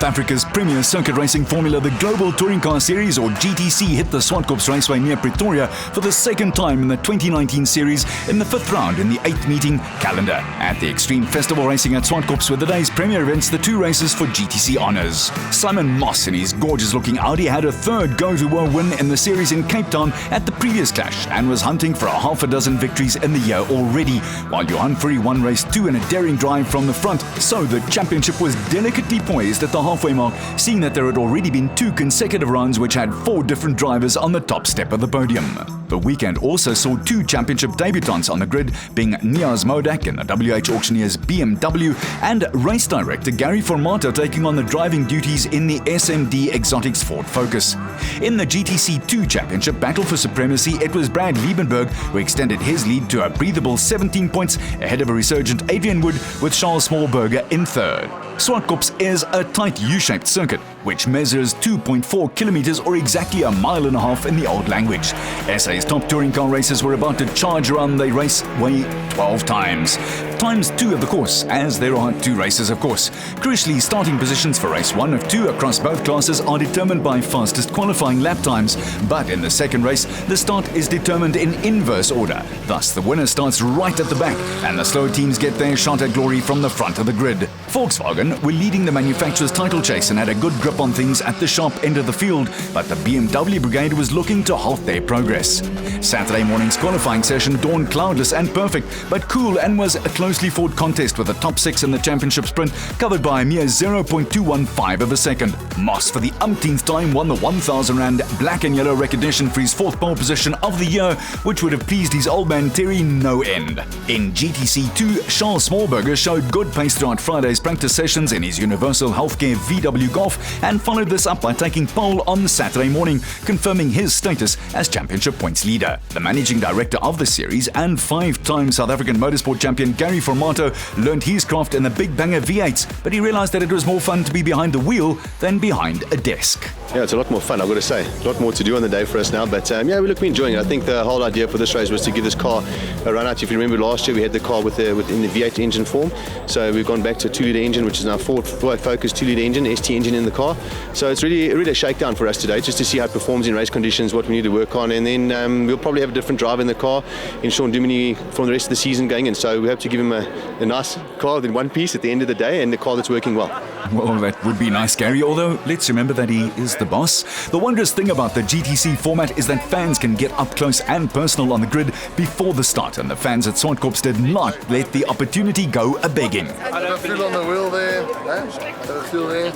South Africa's premier circuit racing formula, the Global Touring Car Series, or GTC, hit the Zwartkops Raceway near Pretoria for the second time in the 2019 series in the 5th round in the 8th meeting calendar. At the Extreme Festival Racing at Zwartkops were the day's premier events, the 2 races for GTC honours. Simon Moss in his gorgeous-looking Audi had a 3rd go-to-woe win in the series in Cape Town at the previous clash and was hunting for a half a dozen victories in the year already, while Johan Fourie won race 2 in a daring drive from the front. So the championship was delicately poised at the halfway mark, seeing that there had already been 2 consecutive rounds which had 4 different drivers on the top step of the podium. The weekend also saw 2 championship debutants on the grid, being Niaz Modak in the WH Auctioneers BMW and race director Gary Formato taking on the driving duties in the SMD Exotics Ford Focus. In the GTC 2 Championship battle for supremacy, it was Brad Liebenberg who extended his lead to a breathable 17 points ahead of a resurgent Adrian Wood, with Charles Smallberger in 3rd. Zwartkops is a tight U-shaped circuit, which measures 2.4 kilometers or exactly 1.5 miles in the old language. SA's top touring car racers were about to charge around the raceway 12 times. Times 2 of the course, as there are 2 races of course. Crucially, starting positions for race 1 of 2 across both classes are determined by fastest qualifying lap times, but in the second race, the start is determined in inverse order. Thus, the winner starts right at the back, and the slower teams get their shot at glory from the front of the grid. Volkswagen were leading the manufacturer's title chase and had a good grip on things at the sharp end of the field, but the BMW brigade was looking to halt their progress. Saturday morning's qualifying session dawned cloudless and perfect, but cool, and was a closely fought contest with the top 6 in the championship sprint covered by a mere 0.215 of a second. Moss, for the umpteenth time, won the 1,000 Rand black and yellow recognition for his 4th pole position of the year, which would have pleased his old man Terry no end. In GTC 2, Charles Smallberger showed good pace throughout Friday's practice sessions in his Universal Healthcare VW Golf and followed this up by taking pole on Saturday morning, confirming his status as championship points leader. The managing director of the series and 5-time South African motorsport champion Gary Formato learned his craft in the Big Banger V8s, but he realized that it was more fun to be behind the wheel than behind a desk. Yeah, it's a lot more fun, I've got to say. A lot more to do on the day for us now, but we're enjoying it. I think the whole idea for this race was to give this car a run out. If you remember last year, we had the car in the V8 engine form, so we've gone back to a 2-litre engine, which is now Ford Focus 2-litre engine, ST engine in the car. So it's really a shakedown for us today, just to see how it performs in race conditions, what we need to work on, and then we'll probably have a different driver in the car in Sean Duminy from the rest of the season going in. So we have to give him a nice car in one piece at the end of the day, and the car that's working well. Well, that would be nice, Gary, although let's remember that he is the boss. The wondrous thing about the GTC format is that fans can get up close and personal on the grid before the start, and the fans at Zwartkops did not let the opportunity go a-begging. I don't feel on the wheel there. I don't feel there.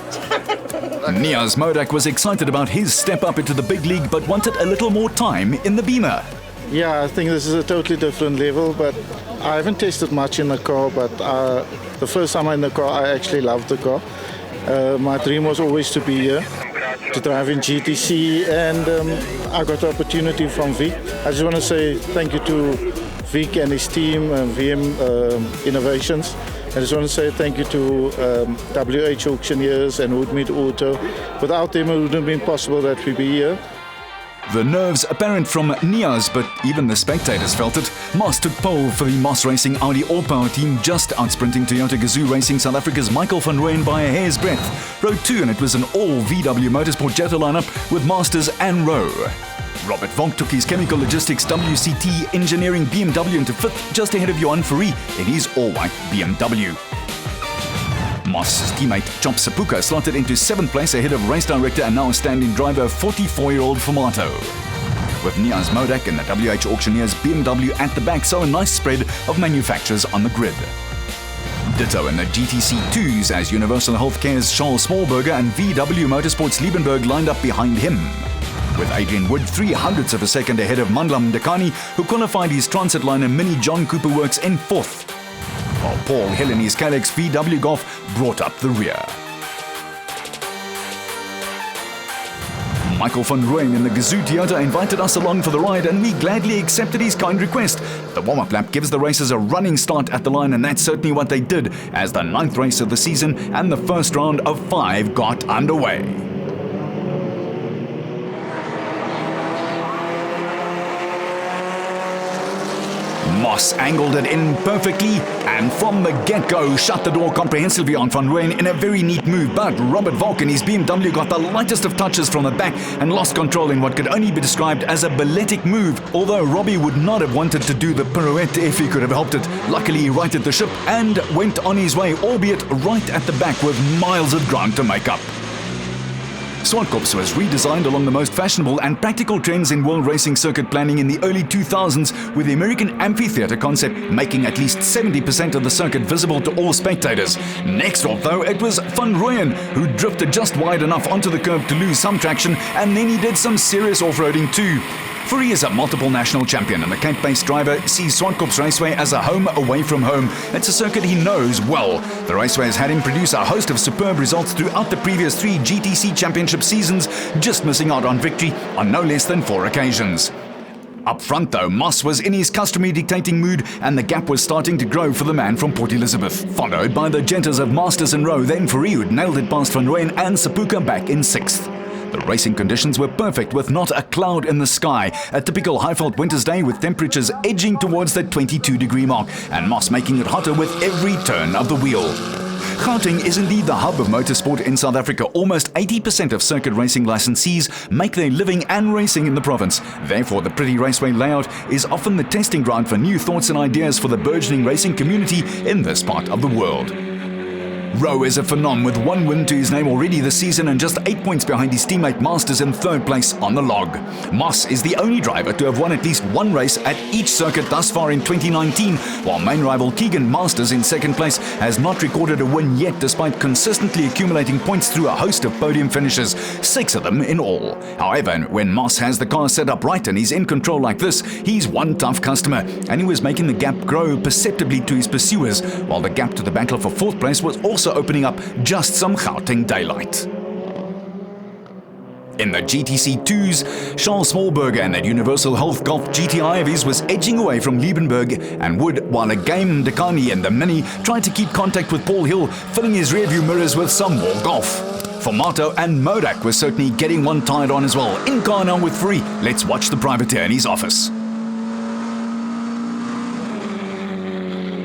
Niaz Modak was excited about his step up into the big league, but wanted a little more time in the Beamer. Yeah, I think this is a totally different level, but I haven't tested much in the car, but the first time I'm in the car, I actually loved the car. My dream was always to be here, to drive in GTC, and I got the opportunity from Vic. I just want to say thank you to Vic and his team, VM Innovations. I just want to say thank you to WH Auctioneers and Woodmead Auto. Without them, it wouldn't have been possible that we be here. The nerves apparent from Niaz, but even the spectators felt it. Moss took pole for the Moss Racing Audi All-Power team, just outsprinting Toyota Gazoo Racing South Africa's Michael van Rooyen by a hair's breadth. Row 2, and it was an all-VW Motorsport Jetta lineup with Masters and Rowe. Robert Vonk took his Chemical Logistics WCT Engineering BMW into 5th, just ahead of Johan Fourie in his all-white BMW. Moss's teammate Chop Sapuka slotted into 7th place ahead of race director and now standing driver 44-year-old Formato. With Niaz Modak and the WH Auctioneers BMW at the back, so a nice spread of manufacturers on the grid. Ditto in the GTC 2s as Universal Healthcare's Charles Smallberger and VW Motorsports Liebenberg lined up behind him, with Adrian Wood 0.03 of a second ahead of Mandlam Dekani, who qualified his Transitliner Mini John Cooper Works in 4th. While Paul Hill in his Kalex VW Golf brought up the rear. Michael van Rooyen in the Gazoo Toyota invited us along for the ride, and we gladly accepted his kind request. The warm-up lap gives the racers a running start at the line, and that's certainly what they did as the 9th race of the season and the first round of 5 got underway. Moss angled it in perfectly and from the get-go shut the door comprehensively on Van Rooyen in a very neat move, but Robert Volk and his BMW got the lightest of touches from the back and lost control in what could only be described as a balletic move, although Robbie would not have wanted to do the pirouette if he could have helped it. Luckily he righted the ship and went on his way, albeit right at the back with miles of ground to make up. Zwartkops was redesigned along the most fashionable and practical trends in world racing circuit planning in the early 2000s, with the American amphitheater concept making at least 70% of the circuit visible to all spectators. Next off though, it was Van Rooyen, who drifted just wide enough onto the curb to lose some traction, and then he did some serious off-roading too. For he is a multiple national champion, and the Cape-based driver sees Zwartkops Raceway as a home away from home. It's a circuit he knows well. The Raceway has had him produce a host of superb results throughout the previous 3 GTC championship seasons, just missing out on victory on no less than 4 occasions. Up front though, Moss was in his customary dictating mood, and the gap was starting to grow for the man from Port Elizabeth, followed by the Gentas of Masters and Rowe, then Fourie, who'd nailed it past Van Rooyen and Sepuka back in 6th. The racing conditions were perfect with not a cloud in the sky, a typical high-felt winter's day with temperatures edging towards the 22-degree mark, and Moss making it hotter with every turn of the wheel. Gauteng is indeed the hub of motorsport in South Africa. Almost 80% of circuit racing licensees make their living and racing in the province. Therefore, the pretty raceway layout is often the testing ground for new thoughts and ideas for the burgeoning racing community in this part of the world. Rowe is a phenom with 1 win to his name already this season and just 8 points behind his teammate Masters in 3rd place on the log. Moss is the only driver to have won at least 1 race at each circuit thus far in 2019, while main rival Keegan Masters in 2nd place has not recorded a win yet despite consistently accumulating points through a host of podium finishes, 6 of them in all. However, when Moss has the car set up right and he's in control like this, he's one tough customer, and he was making the gap grow perceptibly to his pursuers, while the gap to the battle for 4th place was also opening up just some Gauteng daylight. In the GTC 2s, Charles Smallberger and that Universal Health Golf GTI of his was edging away from Liebenberg and Wood, while a game Dekani and the Mini tried to keep contact with Paul Hill, filling his rearview mirrors with some more golf. Formato and Modak was certainly getting one tied on as well. In car now with Fourie, let's watch the privateer in his office.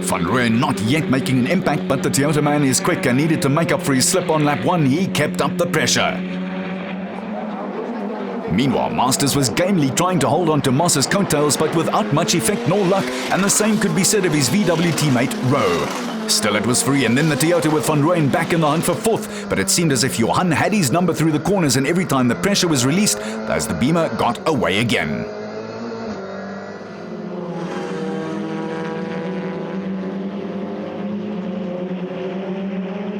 Van Rooyen not yet making an impact, but the Toyota man is quick and needed to make up for his slip on lap 1. He kept up the pressure. Meanwhile, Masters was gamely trying to hold on to Moss's coattails, but without much effect nor luck, and the same could be said of his VW teammate Rowe. Still it was Fourie and then the Toyota with Van Rooyen back in the hunt for 4th, but it seemed as if Johan had his number through the corners, and every time the pressure was released, as the Beamer got away again.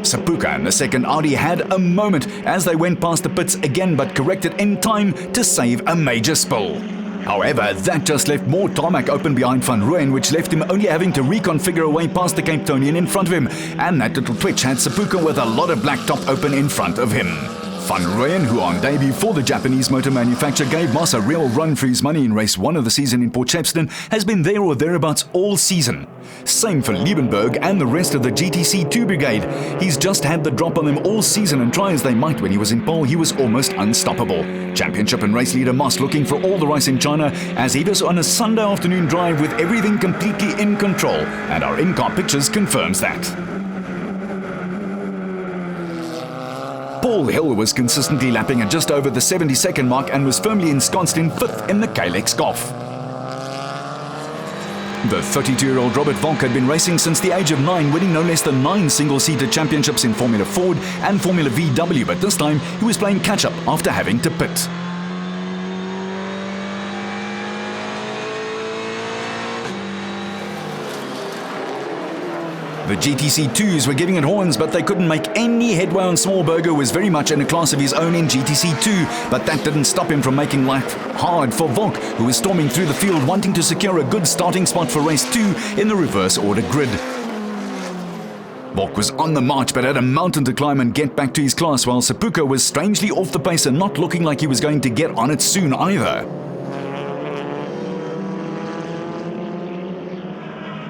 Sepuka and the 2nd Audi had a moment as they went past the pits again, but corrected in time to save a major spill. However, that just left more tarmac open behind Van Rooyen, which left him only having to reconfigure a way past the Cape Townian in front of him, and that little twitch had Sepuka with a lot of black top open in front of him. Van Rooyen, who on debut for the Japanese motor manufacturer gave Moss a real run for his money in race 1 of the season in Port Shepstone, has been there or thereabouts all season. Same for Liebenberg and the rest of the GTC 2 brigade. He's just had the drop on them all season, and try as they might when he was in pole, he was almost unstoppable. Championship and race leader Moss looking for all the rice in China as he was on a Sunday afternoon drive with everything completely in control, and our in-car pictures confirms that. Paul Hill was consistently lapping at just over the 70-second mark and was firmly ensconced in 5th in the Kalex Golf. The 32-year-old Robert Volk had been racing since the age of 9, winning no less than 9 single-seater championships in Formula Ford and Formula VW, but this time he was playing catch-up after having to pit. The GTC 2s were giving it horns, but they couldn't make any headway on Smallberger, who was very much in a class of his own in GTC 2, but that didn't stop him from making life hard for Volk, who was storming through the field wanting to secure a good starting spot for race 2 in the reverse order grid. Volk was on the march but had a mountain to climb and get back to his class, while Sepuka was strangely off the pace and not looking like he was going to get on it soon either.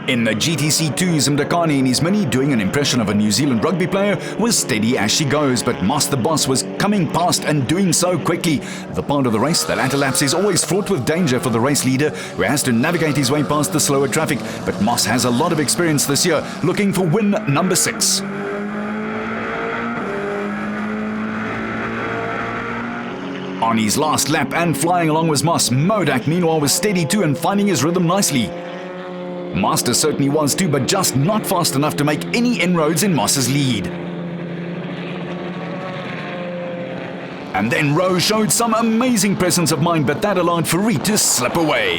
In the GTC 2s, Mdakani in his Mini, doing an impression of a New Zealand rugby player, was steady as she goes, but Moss the Boss was coming past and doing so quickly. The part of the race, the latter laps, is always fraught with danger for the race leader, who has to navigate his way past the slower traffic, but Moss has a lot of experience this year, looking for win number 6. On his last lap and flying along was Moss, Modak meanwhile was steady too and finding his rhythm nicely. Master certainly was too, but just not fast enough to make any inroads in Moss's lead. And then Rowe showed some amazing presence of mind, but that allowed Farid to slip away.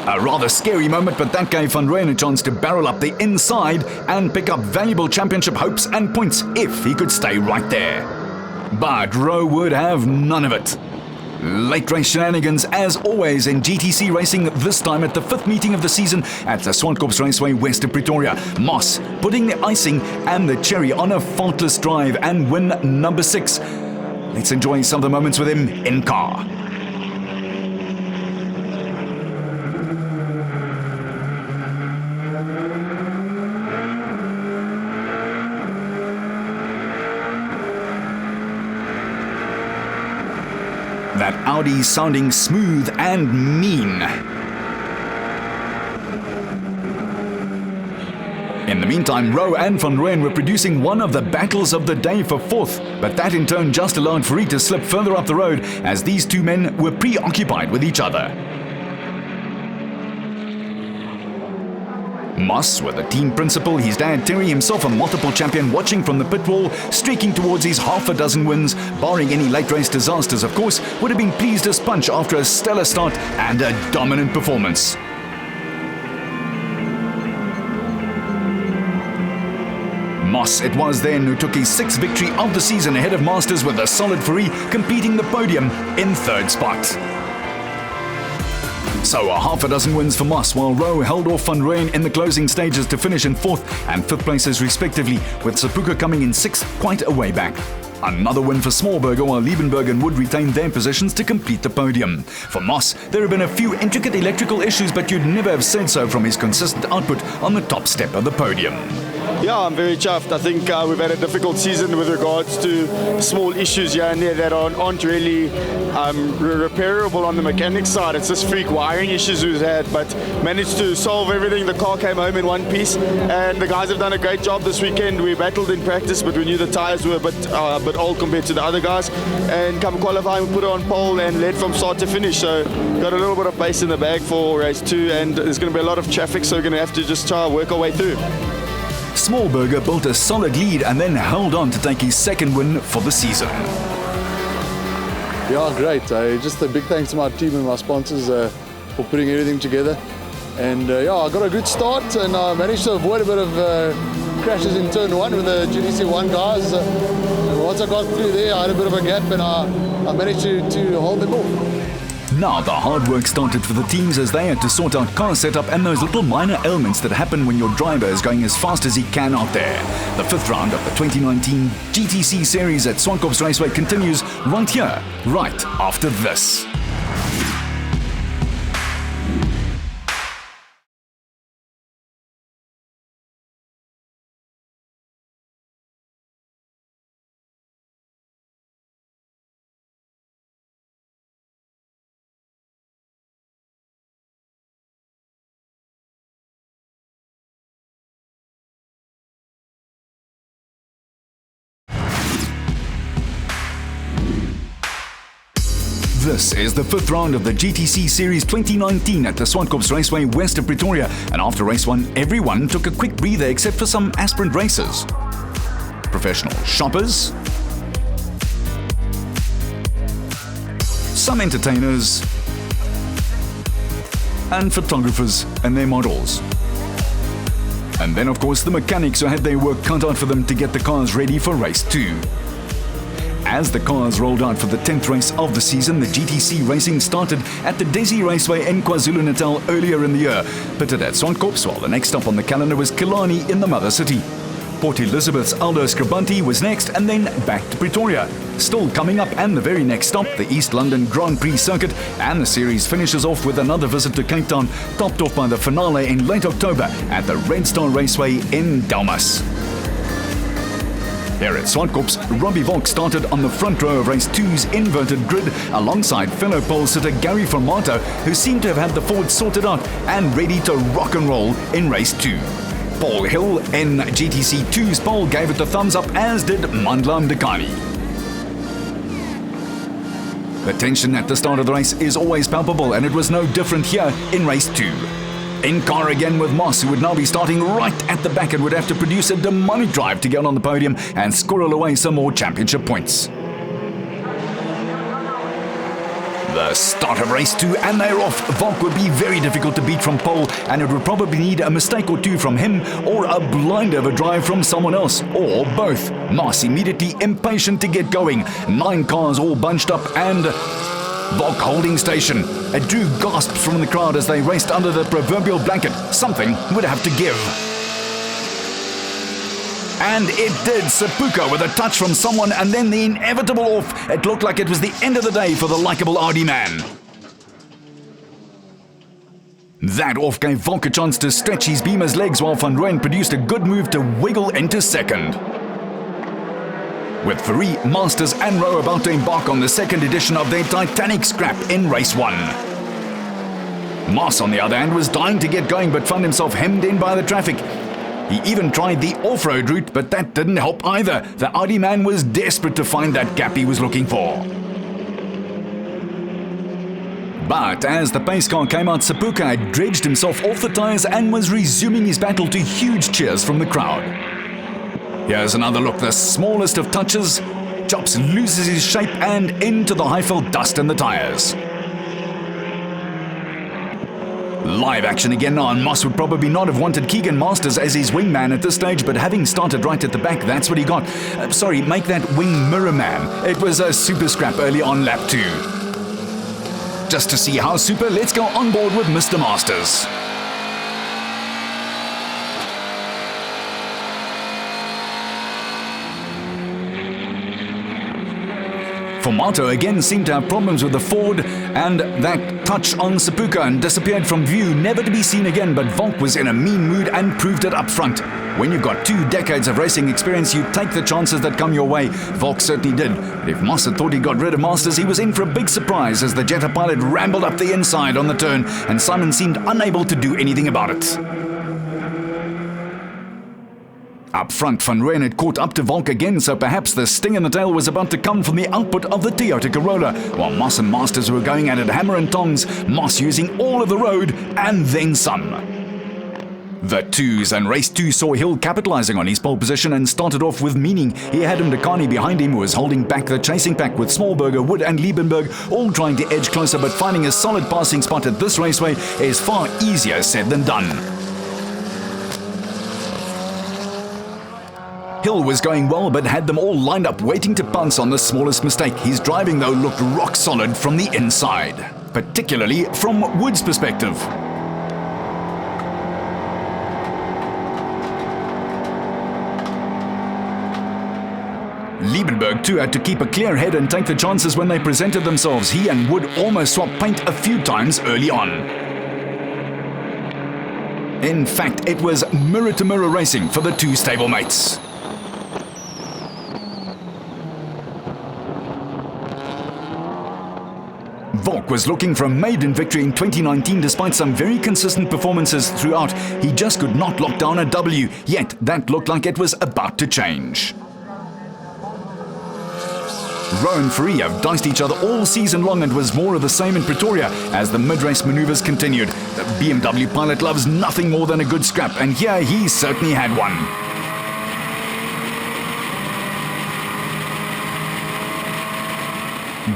A rather scary moment, but that gave Van Rooyen a chance to barrel up the inside and pick up valuable championship hopes and points if he could stay right there. But Rowe would have none of it. Late race shenanigans as always in GTC racing, this time at the 5th meeting of the season at the Zwartkops Raceway west of Pretoria. Moss putting the icing and the cherry on a faultless drive and win number 6. Let's enjoy some of the moments with him in car. That Audi sounding smooth and mean. In the meantime, Rowe and Van Rooyen were producing one of the battles of the day for 4th, but that in turn just allowed Farid to slip further up the road as these two men were preoccupied with each other. Moss, with the team principal, his dad Terry, himself a multiple champion, watching from the pit wall, streaking towards his half a dozen wins, barring any late race disasters of course, would have been pleased as punch after a stellar start and a dominant performance. Moss it was then who took his 6th victory of the season ahead of Masters with a solid Farid completing the podium in 3rd spot. So a half a dozen wins for Moss, while Rowe held off Van Rooyen in the closing stages to finish in 4th and 5th places respectively, with Sepuka coming in 6th, quite a way back. Another win for Smallberger, while Liebenberg and Wood retained their positions to complete the podium. For Moss, there have been a few intricate electrical issues, but you'd never have said so from his consistent output on the top step of the podium. Yeah, I'm very chuffed. I think we've had a difficult season with regards to small issues here and there that aren't really repairable on the mechanics side. It's just freak wiring issues we've had, but managed to solve everything. The car came home in one piece, and the guys have done a great job this weekend. We battled in practice, but we knew the tyres were a bit old compared to the other guys. And come qualifying, we put it on pole and led from start to finish. So got a little bit of pace in the bag for race 2, and there's going to be a lot of traffic, so we're going to have to just try and work our way through. Smallberger built a solid lead and then held on to take his 2nd win for the season. Yeah, great. Just a big thanks to my team and my sponsors for putting everything together. And yeah, I got a good start and I managed to avoid a bit of crashes in turn 1 with the GTC 1 guys. And once I got through there, I had a bit of a gap and I managed to hold them off. Now the hard work started for the teams as they had to sort out car setup and those little minor ailments that happen when your driver is going as fast as he can out there. The 5th round of the 2019 GTC series at Zwartkops Raceway continues right here, right after this. This is the 5th round of the GTC Series 2019 at the Zwartkops Raceway west of Pretoria, and after race 1, everyone took a quick breather except for some aspirant racers, professional shoppers, some entertainers, and photographers and their models. And then of course the mechanics who had their work cut out for them to get the cars ready for race 2. As the cars rolled out for the 10th race of the season, the GTC racing started at the Desi Raceway in KwaZulu-Natal earlier in the year, pitted at Zwartkops, while the next stop on the calendar was Killarney in the mother city. Port Elizabeth's Aldo Scribanti was next, and then back to Pretoria. still coming up, and the very next stop, the East London Grand Prix circuit, and the series finishes off with another visit to Cape Town, topped off by the finale in late October at the Red Star Raceway in Delmas. Here at Zwartkops, Robbie Volk started on the front row of Race 2's inverted grid alongside fellow pole sitter Gary van Marto, who seemed to have had the Ford sorted out and ready to rock and roll in Race 2. Paul Hill in GTC 2's pole gave it the thumbs up, as did Mandla Mdekani. The tension at the start of the race is always palpable, and it was no different here in Race 2. In car again with Moss, who would now be starting right at the back and would have to produce a demonic drive to get on the podium and squirrel away some more championship points. The start of Race 2, and they're off. Volk would be very difficult to beat from pole, and it would probably need a mistake or two from him or a blind over drive from someone else, or both. Moss immediately impatient to get going. 9 cars all bunched up, and Volk holding station. It drew gasps from the crowd as they raced under the proverbial blanket. Something would have to give. And it did. Sepuka with a touch from someone, and then the inevitable off. It looked like it was the end of the day for the likeable Audi man. That off gave Volk a chance to stretch his Beamer's legs, while Van Rooyen produced a good move to wiggle into second. With Fourie, Masters and Rowe about to embark on the second edition of their Titanic scrap in Race 1. Moss, on the other hand, was dying to get going but found himself hemmed in by the traffic. He even tried the off-road route, but that didn't help either. The Audi man was desperate to find that gap he was looking for. But as the pace car came out, Sepuka had dredged himself off the tyres and was resuming his battle to huge cheers from the crowd. Here's another look, the smallest of touches. Chops loses his shape and into the high-filled dust in the tyres. Live action again now, and Moss would probably not have wanted Keegan Masters as his wingman at this stage, but having started right at the back, that's what he got. Make that wing mirror man. It was a super scrap early on lap 2. Just to see how super, let's go on board with Mr. Masters. Formato again seemed to have problems with the Ford, and that touch on Sepuka and disappeared from view, never to be seen again, but Volk was in a mean mood and proved it up front. When you've got 2 decades of racing experience, you take the chances that come your way. Volk certainly did. But if Moss had thought he got rid of Masters, he was in for a big surprise as the Jetta pilot rambled up the inside on the turn, and Simon seemed unable to do anything about it. Up front, Van Rooyen had caught up to Volk again, so perhaps the sting in the tail was about to come from the output of the Toyota Corolla, while Moss and Masters were going at it hammer and tongs, Moss using all of the road and then some. The 2s and Race 2 saw Hill capitalizing on his pole position and started off with meaning. He had Mdekani behind him, who was holding back the chasing pack, with Smallberger, Wood and Liebenberg all trying to edge closer, but finding a solid passing spot at this raceway is far easier said than done. Hill was going well, but had them all lined up waiting to pounce on the smallest mistake. His driving, though, looked rock solid from the inside, particularly from Wood's perspective. Liebenberg too had to keep a clear head and take the chances when they presented themselves. He and Wood almost swapped paint a few times early on. In fact, it was mirror-to-mirror racing for the 2 stablemates. Volk was looking for a maiden victory in 2019 despite some very consistent performances throughout. He just could not lock down a W, yet that looked like it was about to change. Rowe and Fourie have diced each other all season long, and was more of the same in Pretoria as the mid-race maneuvers continued. The BMW pilot loves nothing more than a good scrap, and here he certainly had one.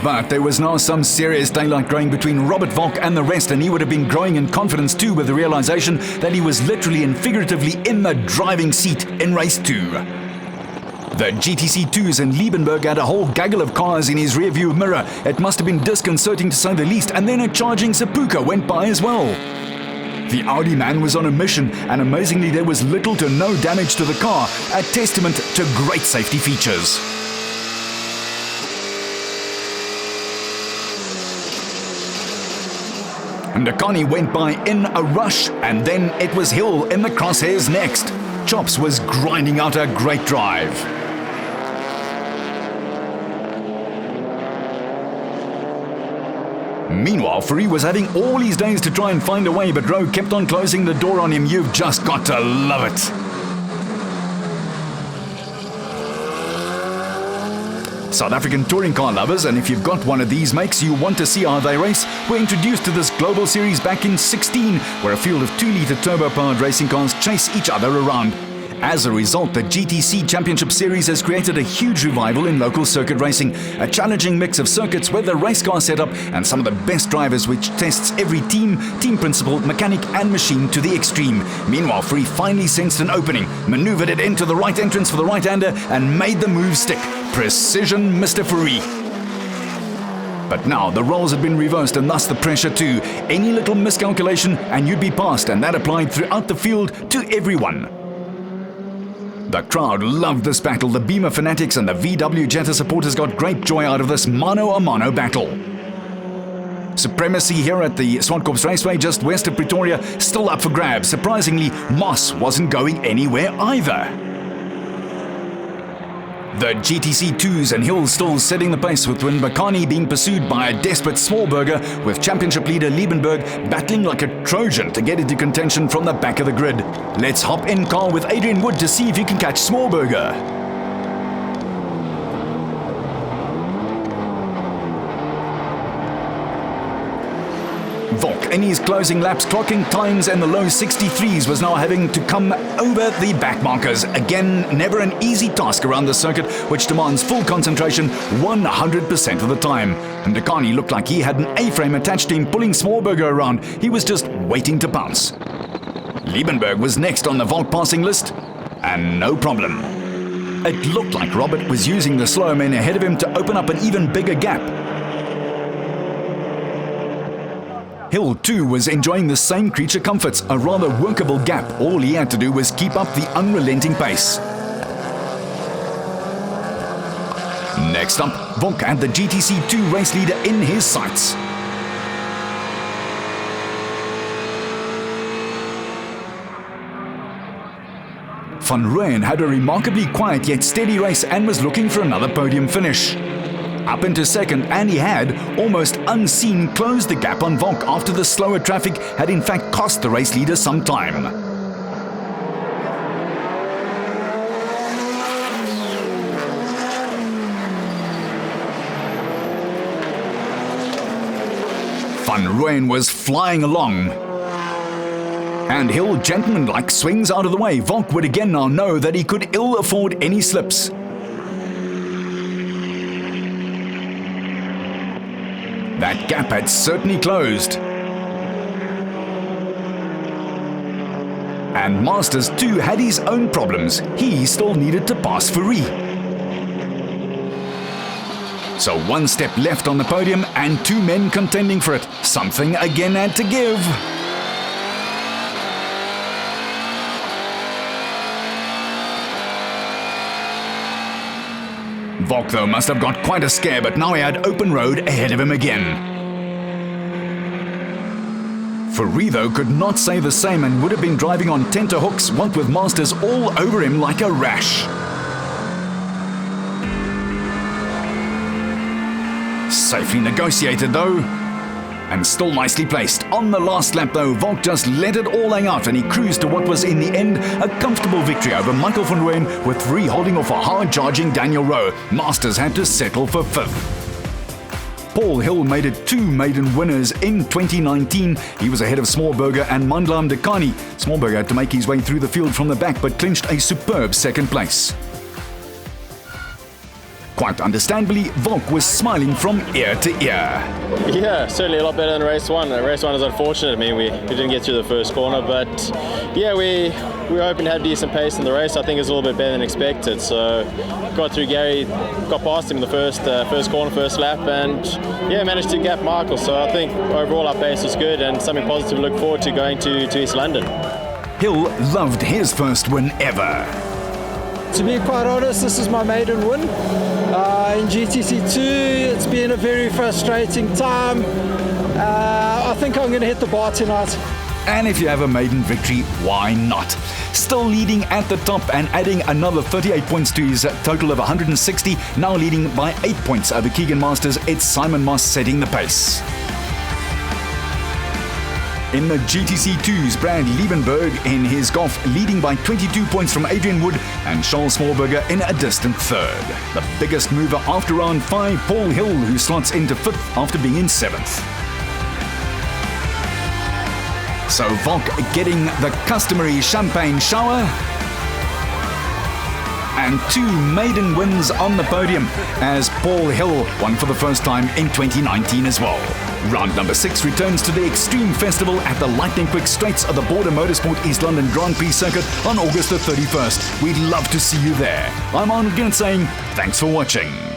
But there was now some serious daylight growing between Robert Volk and the rest, and he would have been growing in confidence too with the realization that he was literally and figuratively in the driving seat in Race 2. The GTC 2s and Liebenberg had a whole gaggle of cars in his rearview mirror. It must have been disconcerting to say the least, and then a charging Sepuka went by as well. The Audi man was on a mission, and amazingly there was little to no damage to the car, a testament to great safety features. Ndakani went by in a rush, and then it was Hill in the crosshairs next. Chops was grinding out a great drive. Meanwhile, Fourie was having all his days to try and find a way, but Rowe kept on closing the door on him. You've just got to love it. South African touring car lovers, and if you've got one of these makes you want to see how they race, were introduced to this global series back in 16, where a field of 2-litre turbo-powered racing cars chase each other around. As a result, the GTC Championship Series has created a huge revival in local circuit racing, a challenging mix of circuits with a race car setup and some of the best drivers, which tests every team principal, mechanic and machine to the extreme. Meanwhile, Fourie finally sensed an opening, manoeuvred it into the right entrance for the right-hander and made the move stick. Precision, Mr. Fourie. But now the roles had been reversed and thus the pressure too. Any little miscalculation and you'd be passed, and that applied throughout the field to everyone. The crowd loved this battle. The Beamer fanatics and the VW Jetta supporters got great joy out of this mano-a-mano battle. Supremacy here at the Zwartkops Raceway just west of Pretoria still up for grabs. Surprisingly, Moss wasn't going anywhere either. The GTC 2s and Hill still setting the pace, with Mbakani being pursued by a desperate Smallburger, with championship leader Liebenberg battling like a Trojan to get into contention from the back of the grid. Let's hop in car with Adrian Wood to see if he can catch Smallburger. Volk, in his closing laps, clocking times in the low 63s, was now having to come over the back markers. Again, never an easy task around the circuit, which demands full concentration 100% of the time. And Ndakani looked like he had an A-frame attached to him, pulling Smallburger around. He was just waiting to pounce. Liebenberg was next on the Volk passing list, and no problem. It looked like Robert was using the slower men ahead of him to open up an even bigger gap. Hill too was enjoying the same creature comforts, a rather workable gap. All he had to do was keep up the unrelenting pace. Next up, Volk had the GTC 2 race leader in his sights. Van Rooyen had a remarkably quiet yet steady race and was looking for another podium finish. Up into second, and he had, almost unseen, closed the gap on Volk after the slower traffic had in fact cost the race leader some time. Van Rooyen was flying along, and Hill, gentleman-like, swings out of the way. Volk would again now know that he could ill afford any slips. That gap had certainly closed. And Masters too had his own problems. He still needed to pass Fourie. So one step left on the podium and two men contending for it. Something again had to give. Volk, though, must have got quite a scare, but now he had open road ahead of him again. Fourie, though, could not say the same and would have been driving on tenterhooks, what with Masters all over him like a rash. Safely negotiated, though, and still nicely placed. On the last lap, though, Volk just let it all hang out and he cruised to what was in the end a comfortable victory over Michael van Rooyen, with Fourie holding off a hard-charging Daniel Rowe. Masters had to settle for fifth. Paul Hill made it two maiden winners in 2019. He was ahead of Smallburger and Mandla Ndakani. Smallburger had to make his way through the field from the back but clinched a superb second place. Quite understandably, Volk was smiling from ear to ear. Yeah, certainly a lot better than race one. Race one is unfortunate. I mean, we didn't get through the first corner, but yeah, we were hoping to have decent pace in the race. I think it's a little bit better than expected. So got through Gary, got past him in the first corner, first lap, and yeah, managed to gap Michael. So I think overall our pace was good and something positive to look forward to going to East London. Hill loved his first win ever. To be quite honest, this is my maiden win. In GTC2, it's been a very frustrating time. I think I'm going to hit the bar tonight. And if you have a maiden victory, why not? Still leading at the top and adding another 38 points to his total of 160, now leading by 8 points over Keegan Masters, it's Simon Moss setting the pace. In the GTC2s, Brad Liebenberg in his golf leading by 22 points from Adrian Wood and Charles Smallberger in a distant third. The biggest mover after round 5, Paul Hill, who slots into 5th after being in 7th. So Volk getting the customary champagne shower. And 2 maiden wins on the podium as Paul Hill won for the first time in 2019 as well. Round number 6 returns to the Extreme Festival at the Lightning Quick Straights of the Border Motorsport East London Grand Prix circuit on August the 31st. We'd love to see you there. I'm Arnold Gint saying thanks for watching.